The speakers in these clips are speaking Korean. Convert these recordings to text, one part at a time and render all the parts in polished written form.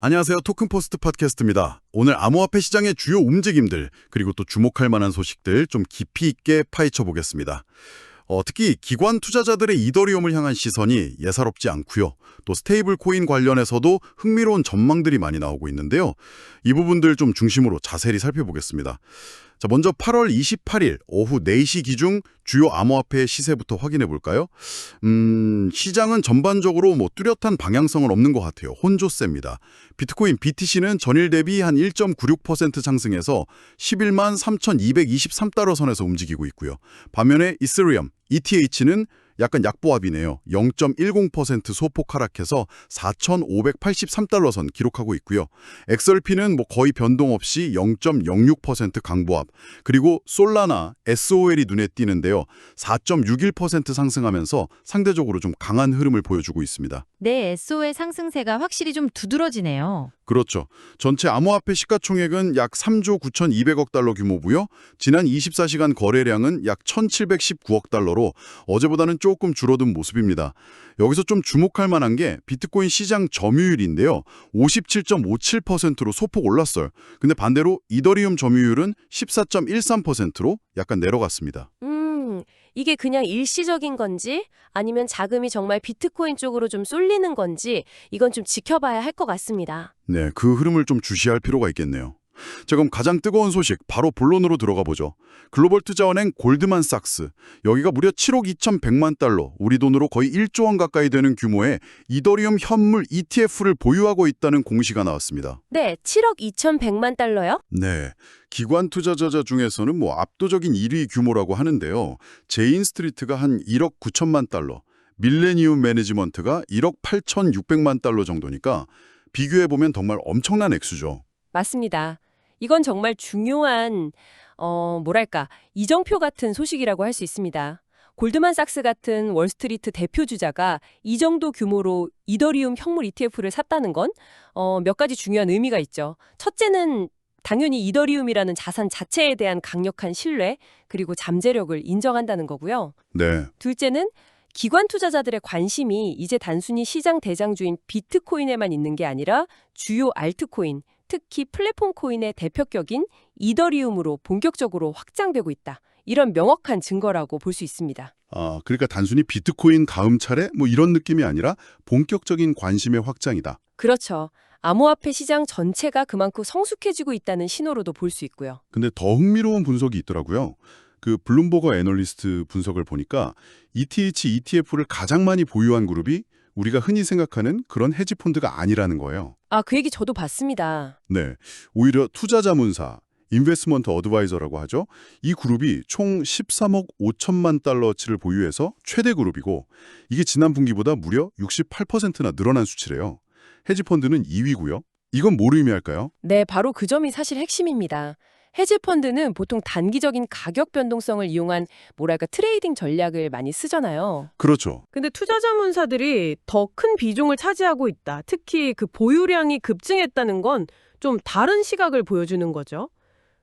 안녕하세요. 토큰포스트 팟캐스트입니다. 오늘 암호화폐 시장의 주요 움직임들, 그리고 또 주목할 만한 소식들 좀 깊이 있게 파헤쳐 보겠습니다. 특히 기관 투자자들의 이더리움을 향한 시선이 예사롭지 않고요. 또 스테이블 코인 관련해서도 흥미로운 전망들이 많이 나오고 있는데요. 이 부분들 좀 중심으로 자세히 살펴보겠습니다. 자, 먼저 8월 28일 오후 4시 기준 주요 암호화폐 시세부터 확인해 볼까요? 시장은 전반적으로 뚜렷한 방향성은 없는 것 같아요. 혼조세입니다. 비트코인 BTC는 전일 대비 한 1.96% 상승해서 11만 3,223달러 선에서 움직이고 있고요. 반면에 이더리움, ETH는 약간 약보합이네요. 0.10% 소폭 하락해서 4,583달러 선 기록하고 있고요. XRP는 거의 변동 없이 0.06% 강보합, 그리고 솔라나, SOL이 눈에 띄는데요. 4.61% 상승하면서 상대적으로 좀 강한 흐름을 보여주고 있습니다. 네, SO의 상승세가 확실히 좀 두드러지네요. 그렇죠. 전체 암호화폐 시가총액은 약 3조 9,200억 달러 규모고요. 지난 24시간 거래량은 약 1,719억 달러로 어제보다는 조금 줄어든 모습입니다. 여기서 좀 주목할 만한 게 비트코인 시장 점유율인데요. 57.57%로 소폭 올랐어요. 근데 반대로 이더리움 점유율은 14.13%로 약간 내려갔습니다. 이게 그냥 일시적인 건지 아니면 자금이 정말 비트코인 쪽으로 좀 쏠리는 건지 이건 좀 지켜봐야 할 것 같습니다. 네, 그 흐름을 좀 주시할 필요가 있겠네요. 자, 그럼 가장 뜨거운 소식 바로 본론으로 들어가 보죠. 글로벌 투자은행 골드만삭스, 여기가 무려 7억 2,100만 달러, 우리 돈으로 거의 1조 원 가까이 되는 규모의 이더리움 현물 ETF를 보유하고 있다는 공시가 나왔습니다. 네, 7억 2,100만 달러요? 네, 기관 투자자 중에서는 압도적인 1위 규모라고 하는데요. 제인 스트리트가 한 1억 9천만 달러, 밀레니움 매니지먼트가 1억 8,600만 달러 정도니까 비교해보면 정말 엄청난 액수죠. 맞습니다. 이건 정말 중요한 이정표 같은 소식이라고 할 수 있습니다. 골드만삭스 같은 월스트리트 대표 주자가 이 정도 규모로 이더리움 현물 ETF를 샀다는 건 몇 가지 중요한 의미가 있죠. 첫째는 당연히 이더리움이라는 자산 자체에 대한 강력한 신뢰, 그리고 잠재력을 인정한다는 거고요. 네. 둘째는 기관 투자자들의 관심이 이제 단순히 시장 대장주인 비트코인에만 있는 게 아니라 주요 알트코인, 특히 플랫폼 코인의 대표격인 이더리움으로 본격적으로 확장되고 있다. 이런 명확한 증거라고 볼 수 있습니다. 그러니까 단순히 비트코인 다음 차례 이런 느낌이 아니라 본격적인 관심의 확장이다. 그렇죠. 암호화폐 시장 전체가 그만큼 성숙해지고 있다는 신호로도 볼 수 있고요. 근데 더 흥미로운 분석이 있더라고요. 그 블룸버그 애널리스트 분석을 보니까 ETH, ETF를 가장 많이 보유한 그룹이 우리가 흔히 생각하는 그런 헤지펀드가 아니라는 거예요. 그 얘기 저도 봤습니다. 네, 오히려 투자자문사, 인베스트먼트 어드바이저라고 하죠. 이 그룹이 총 13억 5천만 달러치를 보유해서 최대 그룹이고 이게 지난 분기보다 무려 68%나 늘어난 수치래요. 헤지펀드는 2위고요. 이건 뭘 의미할까요? 네, 바로 그 점이 사실 핵심입니다. 헤지펀드는 보통 단기적인 가격 변동성을 이용한 트레이딩 전략을 많이 쓰잖아요. 그렇죠. 근데 투자자문사들이 더 큰 비중을 차지하고 있다. 특히 그 보유량이 급증했다는 건 좀 다른 시각을 보여주는 거죠.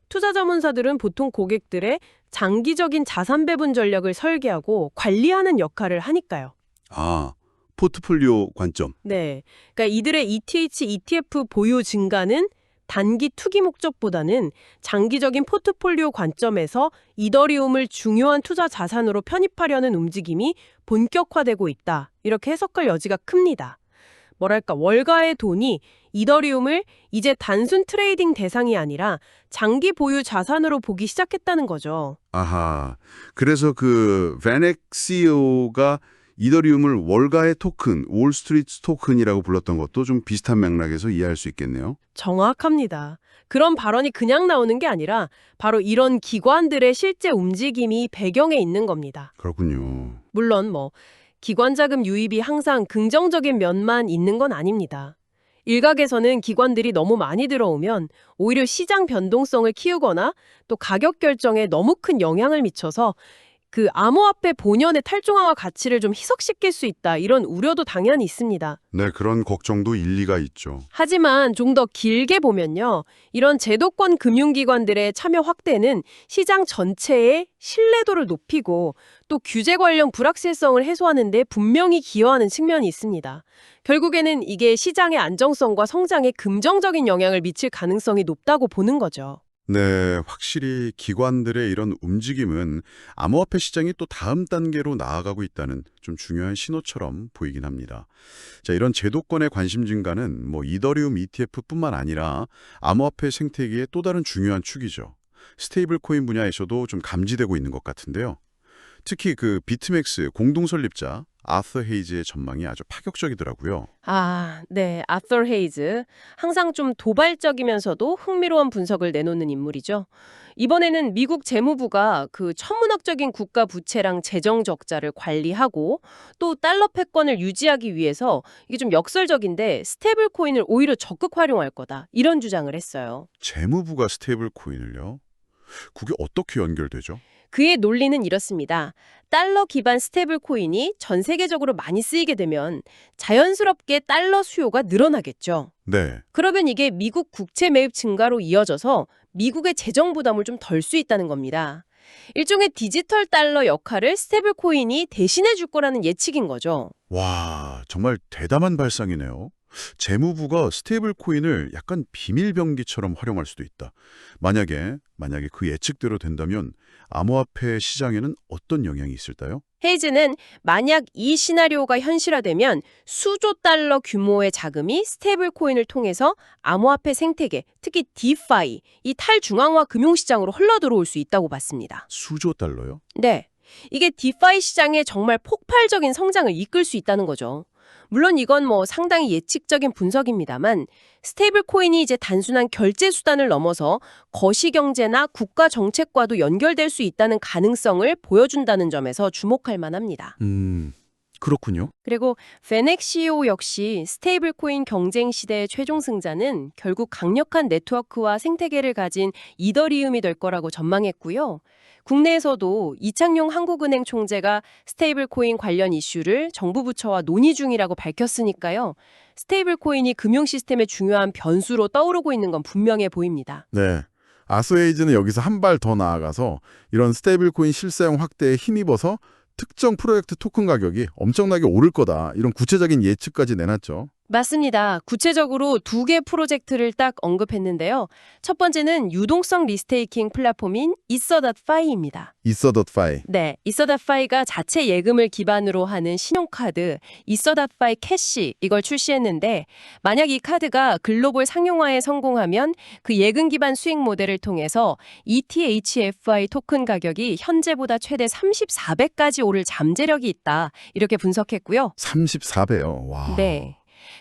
투자자문사들은 보통 고객들의 장기적인 자산 배분 전략을 설계하고 관리하는 역할을 하니까요. 포트폴리오 관점. 네, 그러니까 이들의 ETH, ETF 보유 증가는 단기 투기 목적보다는 장기적인 포트폴리오 관점에서 이더리움을 중요한 투자 자산으로 편입하려는 움직임이 본격화되고 있다. 이렇게 해석할 여지가 큽니다. 월가의 돈이 이더리움을 이제 단순 트레이딩 대상이 아니라 장기 보유 자산으로 보기 시작했다는 거죠. 아하. 그래서 그 베넥 CEO가 이더리움을 월가의 토큰, 월스트리트 토큰이라고 불렀던 것도 좀 비슷한 맥락에서 이해할 수 있겠네요. 정확합니다. 그런 발언이 그냥 나오는 게 아니라 바로 이런 기관들의 실제 움직임이 배경에 있는 겁니다. 그렇군요. 물론 기관 자금 유입이 항상 긍정적인 면만 있는 건 아닙니다. 일각에서는 기관들이 너무 많이 들어오면 오히려 시장 변동성을 키우거나 또 가격 결정에 너무 큰 영향을 미쳐서 그 암호화폐 본연의 탈중앙화 가치를 좀 희석시킬 수 있다. 이런 우려도 당연히 있습니다. 네, 그런 걱정도 일리가 있죠. 하지만 좀 더 길게 보면요. 이런 제도권 금융기관들의 참여 확대는 시장 전체의 신뢰도를 높이고 또 규제 관련 불확실성을 해소하는 데 분명히 기여하는 측면이 있습니다. 결국에는 이게 시장의 안정성과 성장에 긍정적인 영향을 미칠 가능성이 높다고 보는 거죠. 네, 확실히 기관들의 이런 움직임은 암호화폐 시장이 또 다음 단계로 나아가고 있다는 좀 중요한 신호처럼 보이긴 합니다. 자, 이런 제도권의 관심 증가는 이더리움 ETF뿐만 아니라 암호화폐 생태계의 또 다른 중요한 축이죠. 스테이블 코인 분야에서도 좀 감지되고 있는 것 같은데요. 특히 그 비트맥스 공동 설립자 아서 헤이즈의 전망이 아주 파격적이더라고요. 네. 아서 헤이즈. 항상 좀 도발적이면서도 흥미로운 분석을 내놓는 인물이죠. 이번에는 미국 재무부가 그 천문학적인 국가 부채랑 재정 적자를 관리하고 또 달러 패권을 유지하기 위해서 이게 좀 역설적인데 스테이블 코인을 오히려 적극 활용할 거다. 이런 주장을 했어요. 재무부가 스테이블 코인을요? 그게 어떻게 연결되죠? 그의 논리는 이렇습니다. 달러 기반 스테이블 코인이 전 세계적으로 많이 쓰이게 되면 자연스럽게 달러 수요가 늘어나겠죠. 네. 그러면 이게 미국 국채 매입 증가로 이어져서 미국의 재정 부담을 좀 덜 수 있다는 겁니다. 일종의 디지털 달러 역할을 스테이블 코인이 대신해 줄 거라는 예측인 거죠. 와, 정말 대담한 발상이네요. 재무부가 스테이블 코인을 약간 비밀병기처럼 활용할 수도 있다. 만약에 그 예측대로 된다면 암호화폐 시장에는 어떤 영향이 있을까요? 헤이즈는 만약 이 시나리오가 현실화되면 수조 달러 규모의 자금이 스테이블 코인을 통해서 암호화폐 생태계, 특히 디파이, 이 탈중앙화 금융시장으로 흘러들어올 수 있다고 봤습니다. 수조 달러요? 네. 이게 디파이 시장에 정말 폭발적인 성장을 이끌 수 있다는 거죠. 물론 이건 상당히 예측적인 분석입니다만 스테이블 코인이 이제 단순한 결제 수단을 넘어서 거시경제나 국가 정책과도 연결될 수 있다는 가능성을 보여준다는 점에서 주목할 만합니다. 그렇군요. 그리고 페넥 CEO 역시 스테이블 코인 경쟁 시대의 최종 승자는 결국 강력한 네트워크와 생태계를 가진 이더리움이 될 거라고 전망했고요. 국내에서도 이창용 한국은행 총재가 스테이블 코인 관련 이슈를 정부 부처와 논의 중이라고 밝혔으니까요. 스테이블 코인이 금융 시스템의 중요한 변수로 떠오르고 있는 건 분명해 보입니다. 네. 아소에이즈는 여기서 한 발 더 나아가서 이런 스테이블 코인 실사용 확대에 힘입어서 특정 프로젝트 토큰 가격이 엄청나게 오를 거다. 이런 구체적인 예측까지 내놨죠. 맞습니다. 구체적으로 2개 프로젝트를 딱 언급했는데요. 첫 번째는 유동성 리스테이킹 플랫폼인 있어.fi입니다. 있어.fi. 네, 있어.fi가 자체 예금을 기반으로 하는 신용카드 있어.fi 캐시 이걸 출시했는데 만약 이 카드가 글로벌 상용화에 성공하면 그 예금 기반 수익 모델을 통해서 ETHFI 토큰 가격이 현재보다 최대 34배까지 오를 잠재력이 있다. 이렇게 분석했고요. 34배요. 와. 네.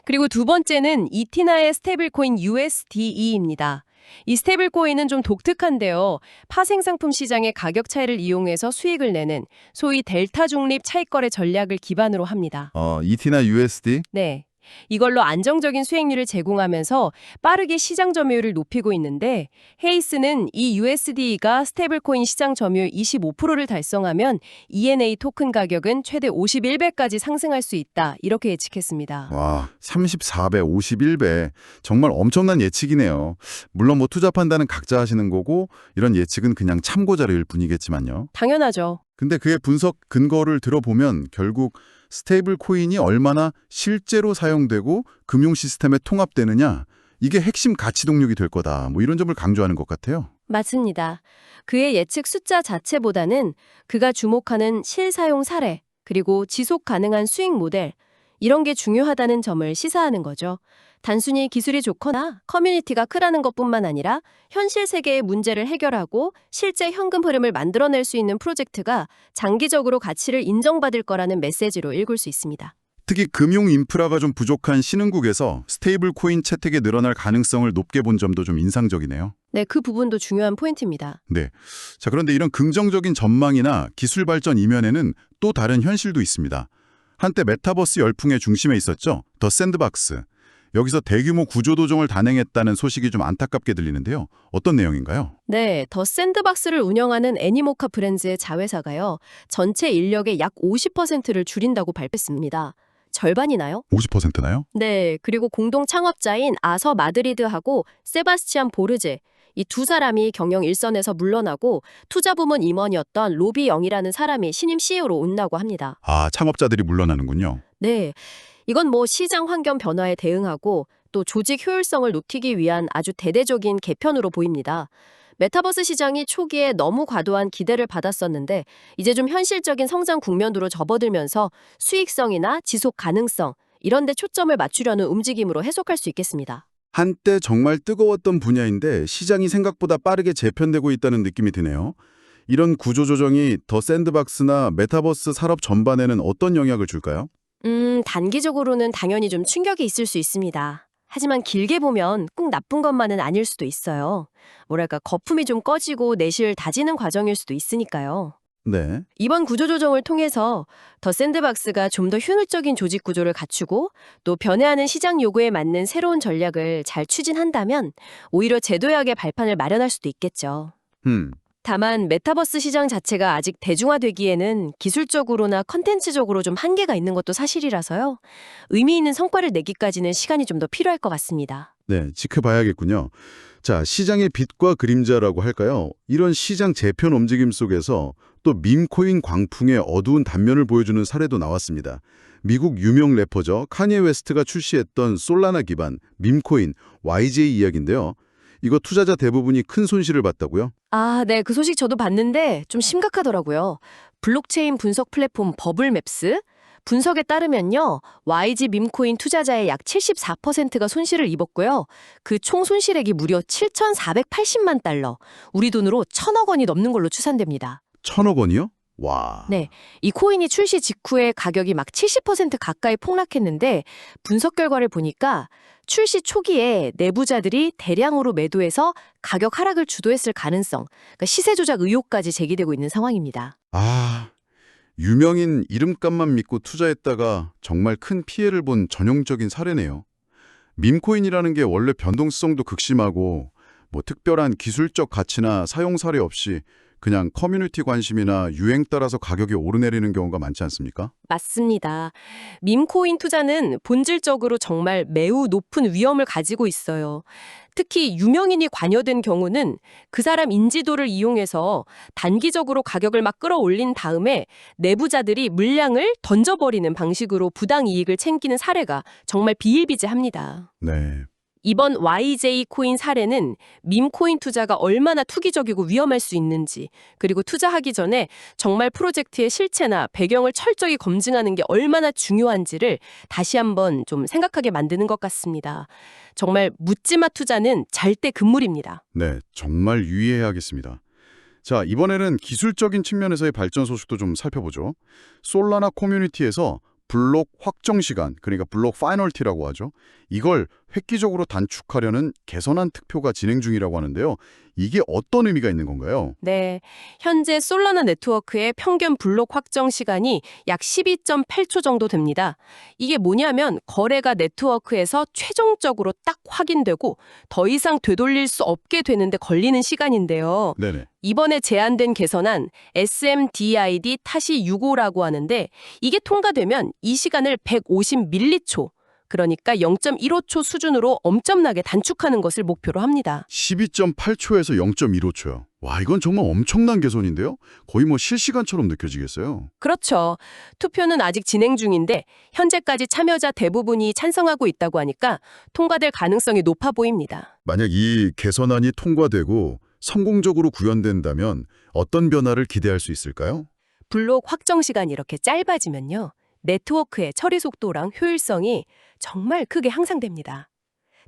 그리고 두 번째는 이티나의 스테이블코인 USDE입니다. 이 스테이블코인은 좀 독특한데요. 파생상품 시장의 가격 차이를 이용해서 수익을 내는 소위 델타 중립 차익거래 전략을 기반으로 합니다. ET나 USD? 네. 이걸로 안정적인 수익률을 제공하면서 빠르게 시장 점유율을 높이고 있는데 헤이스는 이 USD가 스테이블코인 시장 점유율 25%를 달성하면 ENA 토큰 가격은 최대 51배까지 상승할 수 있다. 이렇게 예측했습니다. 와, 34배, 51배. 정말 엄청난 예측이네요. 물론 투자 판단은 각자 하시는 거고 이런 예측은 그냥 참고 자료일 뿐이겠지만요. 당연하죠. 근데 그의 분석 근거를 들어보면 결국 스테이블 코인이 얼마나 실제로 사용되고 금융 시스템에 통합되느냐 이게 핵심 가치 동력이 될 거다. 이런 점을 강조하는 것 같아요. 맞습니다. 그의 예측 숫자 자체보다는 그가 주목하는 실사용 사례, 그리고 지속 가능한 수익 모델, 이런 게 중요하다는 점을 시사하는 거죠. 단순히 기술이 좋거나 커뮤니티가 크다는 것뿐만 아니라 현실 세계의 문제를 해결하고 실제 현금 흐름을 만들어낼 수 있는 프로젝트가 장기적으로 가치를 인정받을 거라는 메시지로 읽을 수 있습니다. 특히 금융 인프라가 좀 부족한 신흥국에서 스테이블 코인 채택이 늘어날 가능성을 높게 본 점도 좀 인상적이네요. 네, 그 부분도 중요한 포인트입니다. 네. 자, 그런데 이런 긍정적인 전망이나 기술 발전 이면에는 또 다른 현실도 있습니다. 한때 메타버스 열풍의 중심에 있었죠. 더 샌드박스. 여기서 대규모 구조조정을 단행했다는 소식이 좀 안타깝게 들리는데요. 어떤 내용인가요? 네, 더 샌드박스를 운영하는 애니모카 브랜즈의 자회사가요. 전체 인력의 약 50%를 줄인다고 발표했습니다. 절반이나요? 50%나요? 네, 그리고 공동 창업자인 아서 마드리드하고 세바스티안 보르제, 이 두 사람이 경영 일선에서 물러나고 투자 부문 임원이었던 로비 영이라는 사람이 신임 CEO로 온다고 합니다. 아, 창업자들이 물러나는군요. 네, 이건 뭐 시장 환경 변화에 대응하고 또 조직 효율성을 높이기 위한 아주 대대적인 개편으로 보입니다. 메타버스 시장이 초기에 너무 과도한 기대를 받았었는데 이제 좀 현실적인 성장 국면으로 접어들면서 수익성이나 지속 가능성 이런 데 초점을 맞추려는 움직임으로 해석할 수 있겠습니다. 한때 정말 뜨거웠던 분야인데 시장이 생각보다 빠르게 재편되고 있다는 느낌이 드네요. 이런 구조조정이 더 샌드박스나 메타버스 산업 전반에는 어떤 영향을 줄까요? 단기적으로는 당연히 좀 충격이 있을 수 있습니다. 하지만 길게 보면 꼭 나쁜 것만은 아닐 수도 있어요. 뭐랄까 거품이 좀 꺼지고 내실 다지는 과정일 수도 있으니까요. 네. 이번 구조조정을 통해서 더 샌드박스가 좀 더 효율적인 조직 구조를 갖추고 또 변해하는 시장 요구에 맞는 새로운 전략을 잘 추진한다면 오히려 제도약의 발판을 마련할 수도 있겠죠. 다만 메타버스 시장 자체가 아직 대중화되기에는 기술적으로나 컨텐츠적으로 좀 한계가 있는 것도 사실이라서요. 의미 있는 성과를 내기까지는 시간이 좀 더 필요할 것 같습니다. 네, 지켜봐야겠군요. 자, 시장의 빛과 그림자라고 할까요? 이런 시장 재편 움직임 속에서 또 밈코인 광풍의 어두운 단면을 보여주는 사례도 나왔습니다. 미국 유명 래퍼죠. 카니에 웨스트가 출시했던 솔라나 기반 밈코인 YJ 이야기인데요. 이거 투자자 대부분이 큰 손실을 봤다고요? 아, 네. 그 소식 저도 봤는데 좀 심각하더라고요. 블록체인 분석 플랫폼 버블맵스 분석에 따르면요. YG 밈코인 투자자의 약 74%가 손실을 입었고요. 그 총 손실액이 무려 7,480만 달러, 우리 돈으로 1,000억 원이 넘는 걸로 추산됩니다. 1,000억 원이요? 와. 네, 이 코인이 출시 직후에 가격이 막 70% 가까이 폭락했는데 분석 결과를 보니까 출시 초기에 내부자들이 대량으로 매도해서 가격 하락을 주도했을 가능성, 그러니까 시세 조작 의혹까지 제기되고 있는 상황입니다. 아, 유명인 이름값만 믿고 투자했다가 정말 큰 피해를 본 전형적인 사례네요. 밈코인이라는 게 원래 변동성도 극심하고 뭐 특별한 기술적 가치나 사용 사례 없이 그냥 커뮤니티 관심이나 유행 따라서 가격이 오르내리는 경우가 많지 않습니까? 맞습니다. 밈코인 투자는 본질적으로 정말 매우 높은 위험을 가지고 있어요. 특히 유명인이 관여된 경우는 그 사람 인지도를 이용해서 단기적으로 가격을 막 끌어올린 다음에 내부자들이 물량을 던져버리는 방식으로 부당 이익을 챙기는 사례가 정말 비일비재합니다. 네. 이번 YJ 코인 사례는 밈코인 투자가 얼마나 투기적이고 위험할 수 있는지, 그리고 투자하기 전에 정말 프로젝트의 실체나 배경을 철저히 검증하는 게 얼마나 중요한지를 다시 한번 좀 생각하게 만드는 것 같습니다. 정말 묻지마 투자는 잘때 금물입니다. 네, 정말 유의해야겠습니다. 자, 이번에는 기술적인 측면에서의 발전 소식도 좀 살펴보죠. 솔라나 커뮤니티에서 블록 확정 시간, 그러니까 블록 파이널티라고 하죠. 이걸 획기적으로 단축하려는 개선안 특표가 진행 중이라고 하는데요. 이게 어떤 의미가 있는 건가요? 네, 현재 솔라나 네트워크의 평균 블록 확정 시간이 약 12.8초 정도 됩니다. 이게 뭐냐면 거래가 네트워크에서 최종적으로 딱 확인되고 더 이상 되돌릴 수 없게 되는데 걸리는 시간인데요. 네네. 이번에 제안된 개선안 SMDID-65라고 하는데 이게 통과되면 이 시간을 150밀리초, 그러니까 0.15초 수준으로 엄청나게 단축하는 것을 목표로 합니다. 12.8초에서 0.15초요. 와, 이건 정말 엄청난 개선인데요? 거의 뭐 실시간처럼 느껴지겠어요. 그렇죠. 투표는 아직 진행 중인데 현재까지 참여자 대부분이 찬성하고 있다고 하니까 통과될 가능성이 높아 보입니다. 만약 이 개선안이 통과되고 성공적으로 구현된다면 어떤 변화를 기대할 수 있을까요? 블록 확정 시간이 이렇게 짧아지면요. 네트워크의 처리 속도랑 효율성이 정말 크게 향상됩니다.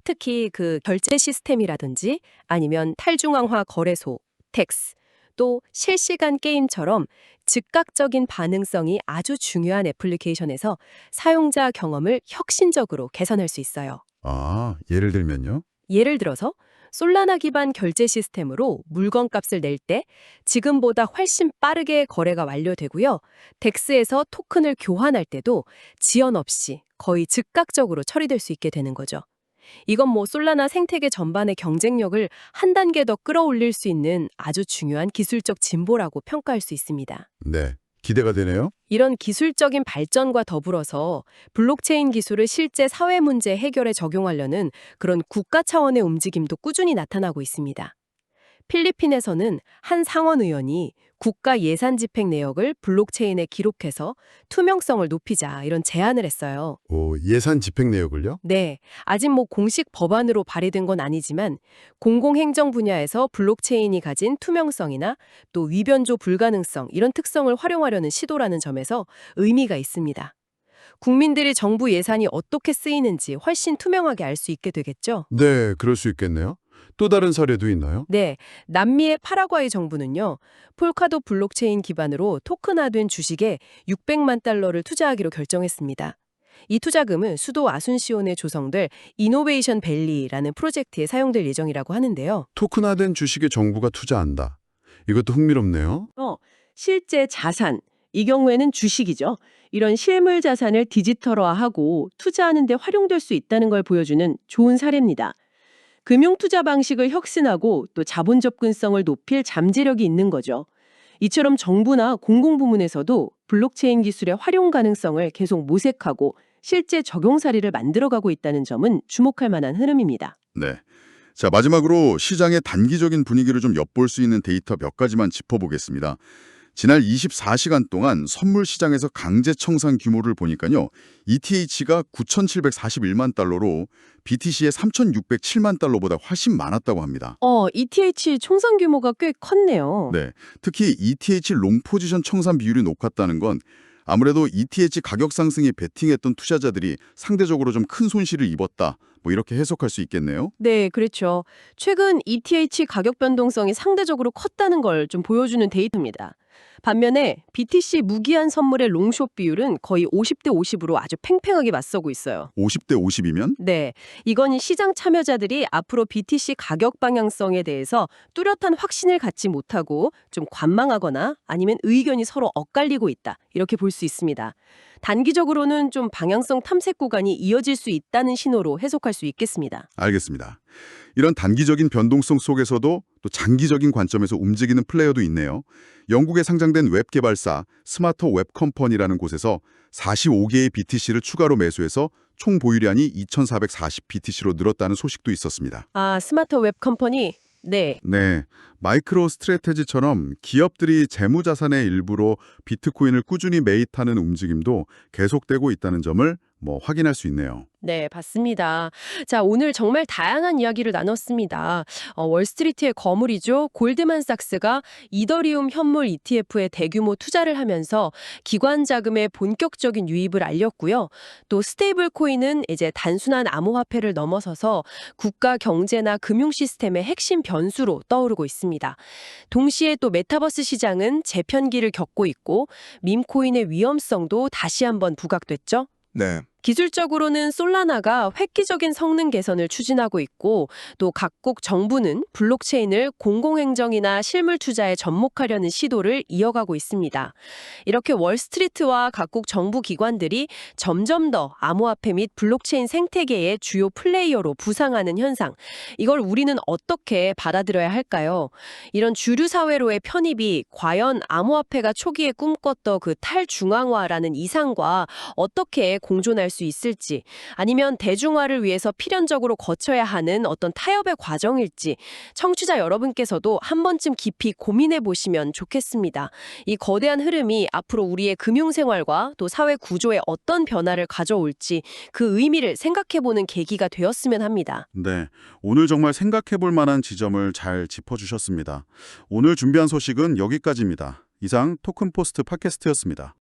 특히 그 결제 시스템이라든지 아니면 탈중앙화 거래소, 텍스, 또 실시간 게임처럼 즉각적인 반응성이 아주 중요한 애플리케이션에서 사용자 경험을 혁신적으로 개선할 수 있어요. 아, 예를 들면요? 예를 들어서 솔라나 기반 결제 시스템으로 물건값을 낼 때 지금보다 훨씬 빠르게 거래가 완료되고요. 덱스에서 토큰을 교환할 때도 지연 없이 거의 즉각적으로 처리될 수 있게 되는 거죠. 이건 뭐 솔라나 생태계 전반의 경쟁력을 한 단계 더 끌어올릴 수 있는 아주 중요한 기술적 진보라고 평가할 수 있습니다. 네, 기대가 되네요. 이런 기술적인 발전과 더불어서 블록체인 기술을 실제 사회 문제 해결에 적용하려는 그런 국가 차원의 움직임도 꾸준히 나타나고 있습니다. 필리핀에서는 한 상원 의원이 국가 예산 집행 내역을 블록체인에 기록해서 투명성을 높이자 이런 제안을 했어요. 오, 예산 집행 내역을요? 네, 아직 뭐 공식 법안으로 발의된 건 아니지만 공공행정 분야에서 블록체인이 가진 투명성이나 또 위변조 불가능성 이런 특성을 활용하려는 시도라는 점에서 의미가 있습니다. 국민들이 정부 예산이 어떻게 쓰이는지 훨씬 투명하게 알 수 있게 되겠죠? 네, 그럴 수 있겠네요. 또 다른 사례도 있나요? 네, 남미의 파라과이 정부는요, 폴카도 블록체인 기반으로 토큰화된 주식에 600만 달러를 투자하기로 결정했습니다. 이 투자금은 수도 아순시온에 조성될 이노베이션 밸리라는 프로젝트에 사용될 예정이라고 하는데요. 토큰화된 주식에 정부가 투자한다. 이것도 흥미롭네요. 실제 자산, 이 경우에는 주식이죠. 이런 실물 자산을 디지털화하고 투자하는 데 활용될 수 있다는 걸 보여주는 좋은 사례입니다. 금융투자 방식을 혁신하고 또 자본 접근성을 높일 잠재력이 있는 거죠. 이처럼 정부나 공공부문에서도 블록체인 기술의 활용 가능성을 계속 모색하고 실제 적용 사례를 만들어가고 있다는 점은 주목할 만한 흐름입니다. 네. 자, 마지막으로 시장의 단기적인 분위기를 좀 엿볼 수 있는 데이터 몇 가지만 짚어보겠습니다. 지난 24시간 동안 선물 시장에서 강제 청산 규모를 보니까요. ETH가 9,741만 달러로 BTC의 3,607만 달러보다 훨씬 많았다고 합니다. ETH 총선 규모가 꽤 컸네요. 네, 특히 ETH 롱 포지션 청산 비율이 높았다는 건 아무래도 ETH 가격 상승에 베팅했던 투자자들이 상대적으로 좀 큰 손실을 입었다. 뭐 이렇게 해석할 수 있겠네요. 네, 그렇죠. 최근 ETH 가격 변동성이 상대적으로 컸다는 걸 좀 보여주는 데이터입니다. 반면에 BTC 무기한 선물의 롱숏 비율은 거의 50대 50으로 아주 팽팽하게 맞서고 있어요. 50대 50이면? 네, 이건 시장 참여자들이 앞으로 BTC 가격 방향성에 대해서 뚜렷한 확신을 갖지 못하고 좀 관망하거나 아니면 의견이 서로 엇갈리고 있다. 이렇게 볼 수 있습니다. 단기적으로는 좀 방향성 탐색 구간이 이어질 수 있다는 신호로 해석할 수 있겠습니다. 알겠습니다. 이런 단기적인 변동성 속에서도 또 장기적인 관점에서 움직이는 플레이어도 있네요. 영국에 상장된 웹 개발사 스마터 웹 컴퍼니라는 곳에서 45개의 BTC를 추가로 매수해서 총 보유량이 2,440 BTC로 늘었다는 소식도 있었습니다. 스마트 웹 컴퍼니. 네. 네, 마이크로 스트래테지처럼 기업들이 재무자산의 일부로 비트코인을 꾸준히 매입하는 움직임도 계속되고 있다는 점을 확인할 수 있네요. 네, 봤습니다. 자, 오늘 정말 다양한 이야기를 나눴습니다. 월스트리트의 거물이죠. 골드만삭스가 이더리움 현물 ETF에 대규모 투자를 하면서 기관 자금의 본격적인 유입을 알렸고요. 또 스테이블 코인은 이제 단순한 암호화폐를 넘어서서 국가 경제나 금융 시스템의 핵심 변수로 떠오르고 있습니다. 동시에 또 메타버스 시장은 재편기를 겪고 있고 밈코인의 위험성도 다시 한번 부각됐죠. 네. 기술적으로는 솔라나가 획기적인 성능 개선을 추진하고 있고 또 각국 정부는 블록체인을 공공행정이나 실물 투자에 접목하려는 시도를 이어가고 있습니다. 이렇게 월스트리트와 각국 정부 기관들이 점점 더 암호화폐 및 블록체인 생태계의 주요 플레이어로 부상하는 현상, 이걸 우리는 어떻게 받아들여야 할까요? 이런 주류 사회로의 편입이 과연 암호화폐가 초기에 꿈꿨던 그 탈중앙화라는 이상과 어떻게 공존할 수 있을지, 아니면 대중화를 위해서 필연적으로 거쳐야 하는 어떤 타협의 과정일지 청취자 여러분께서도 한 번쯤 깊이 고민해 보시면 좋겠습니다. 이 거대한 흐름이 앞으로 우리의 금융생활과 또 사회 구조에 어떤 변화를 가져올지 그 의미를 생각해보는 계기가 되었으면 합니다. 네, 오늘 정말 생각해볼 만한 지점을 잘 짚어주셨습니다. 오늘 준비한 소식은 여기까지입니다. 이상 토큰포스트 팟캐스트였습니다.